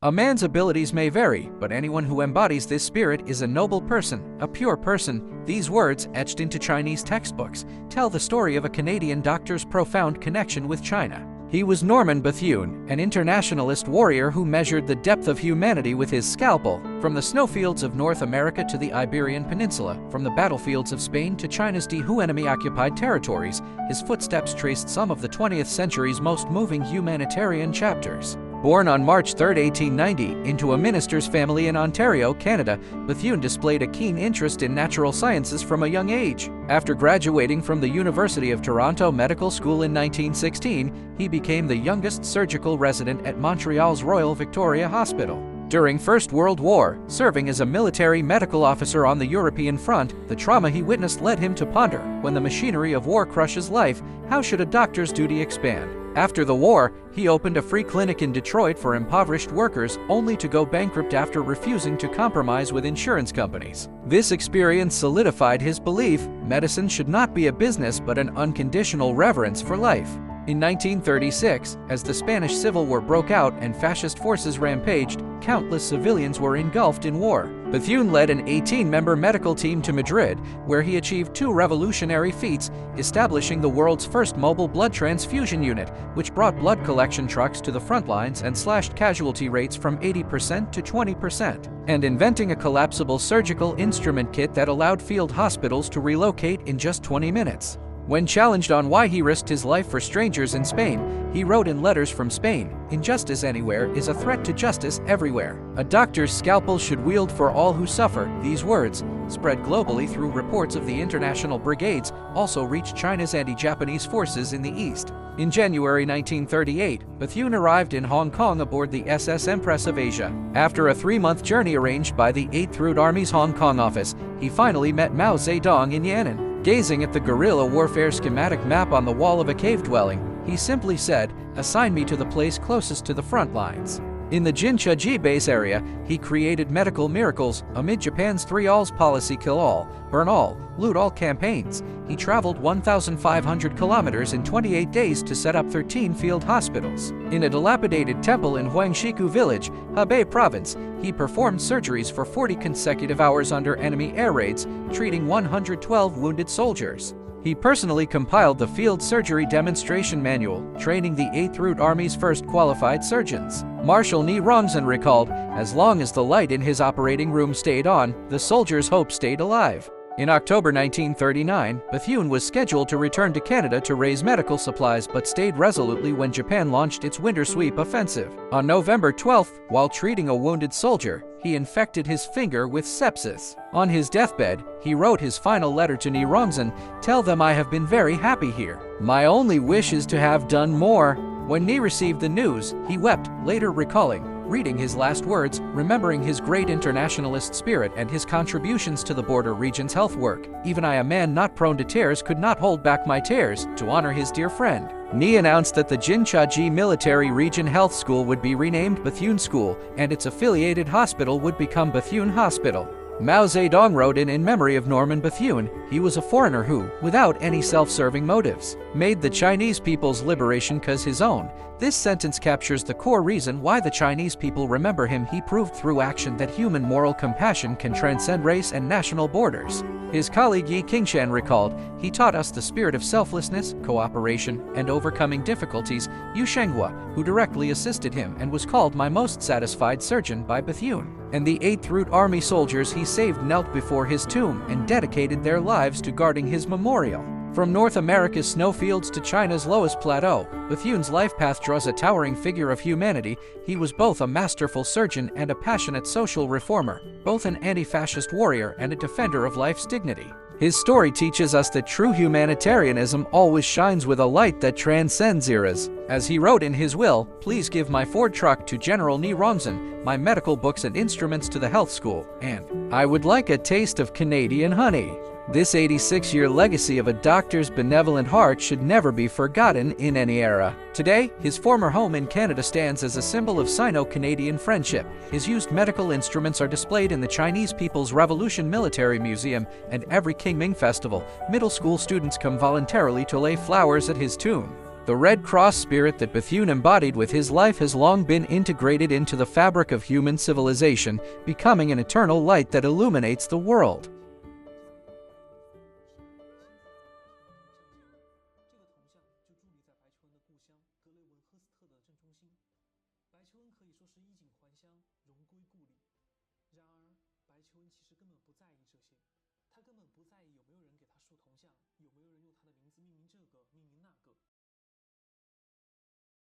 A man's abilities may vary, but anyone who embodies this spirit is a noble person, a pure person. These words, etched into Chinese textbooks, tell the story of a Canadian doctor's profound connection with China. He was Norman Bethune, an internationalist warrior who measured the depth of humanity with his scalpel. From the snowfields of North America to the Iberian Peninsula, from the battlefields of Spain to China's enemy-occupied territories, his footsteps traced some of the 20th century's most moving humanitarian chapters. Born on March 3, 1890, into a minister's family in Ontario, Canada, Bethune displayed a keen interest in natural sciences from a young age. After graduating from the University of Toronto Medical School in 1916, he became the youngest surgical resident at Montreal's Royal Victoria Hospital. During First World War, serving as a military medical officer on the European front, the trauma he witnessed led him to ponder, when the machinery of war crushes life, how should a doctor's duty expand? After the war, he opened a free clinic in Detroit for impoverished workers, only to go bankrupt after refusing to compromise with insurance companies. This experience solidified his belief medicine should not be a business but an unconditional reverence for life. In 1936, as the Spanish Civil War broke out and fascist forces rampaged, countless civilians were engulfed in war. Bethune led an 18-member medical team to Madrid, where he achieved two revolutionary feats, establishing the world's first mobile blood transfusion unit, which brought blood collection trucks to the front lines and slashed casualty rates from 80% to 20%, and inventing a collapsible surgical instrument kit that allowed field hospitals to relocate in just 20 minutes. When challenged on why he risked his life for strangers in Spain, he wrote in Letters from Spain, "Injustice anywhere is a threat to justice everywhere. A doctor's scalpel should wield for all who suffer." These words, spread globally through reports of the international brigades, also reached China's anti-Japanese forces in the east. In January 1938, Bethune arrived in Hong Kong aboard the SS Empress of Asia. After a 3-month journey arranged by the 8th Route Army's Hong Kong office, he finally met Mao Zedong in Yan'an. Gazing at the guerrilla warfare schematic map on the wall of a cave dwelling, he simply said, "Assign me to the place closest to the front lines." In the Jinchuji base area, he created medical miracles amid Japan's 3-alls policy: kill all, burn all, loot all campaigns. He traveled 1,500 kilometers in 28 days to set up 13 field hospitals. In a dilapidated temple in Huangshiku village, Hebei province, he performed surgeries for 40 consecutive hours under enemy air raids, treating 112 wounded soldiers. He personally compiled the Field Surgery Demonstration Manual, training the 8th Route Army's first qualified surgeons. Marshal Ni Rongzhen recalled, "As long as the light in his operating room stayed on, the soldiers' hope stayed alive." In October 1939, Bethune was scheduled to return to Canada to raise medical supplies but stayed resolutely when Japan launched its winter sweep offensive. On November 12th, while treating a wounded soldier, he infected his finger with sepsis. On his deathbed, he wrote his final letter to Ni Rongzhen, "Tell them I have been very happy here. My only wish is to have done more." When Ni received the news, he wept, later recalling, reading his last words, remembering his great internationalist spirit and his contributions to the border region's health work. "Even I, a man not prone to tears, could not hold back my tears to honor his dear friend." Ni announced that the Jinchuji Military Region Health School would be renamed Bethune School, and its affiliated hospital would become Bethune Hospital. Mao Zedong wrote in memory of Norman Bethune, "He was a foreigner who, without any self-serving motives, made the Chinese people's liberation cause his own." This sentence captures the core reason why the Chinese people remember him. He proved through action that human moral compassion can transcend race and national borders. His colleague Yi Qingshan recalled, "He taught us the spirit of selflessness, cooperation, and overcoming difficulties." Yu Shenghua, who directly assisted him and was called "my most satisfied surgeon" by Bethune, and the 8th Route Army soldiers he saved knelt before his tomb and dedicated their lives to guarding his memorial. From North America's snowfields to China's lowest plateau, Bethune's life path draws a towering figure of humanity. He was both a masterful surgeon and a passionate social reformer, both an anti-fascist warrior and a defender of life's dignity. His story teaches us that true humanitarianism always shines with a light that transcends eras. As he wrote in his will, "Please give my Ford truck to General Ni Rongzhen, my medical books and instruments to the health school, and I would like a taste of Canadian honey." This 86-year legacy of a doctor's benevolent heart should never be forgotten in any era. Today, his former home in Canada stands as a symbol of Sino-Canadian friendship. His used medical instruments are displayed in the Chinese People's Revolution Military Museum, and every Qingming festival, middle school students come voluntarily to lay flowers at his tomb. The Red Cross spirit that Bethune embodied with his life has long been integrated into the fabric of human civilization, becoming an eternal light that illuminates the world.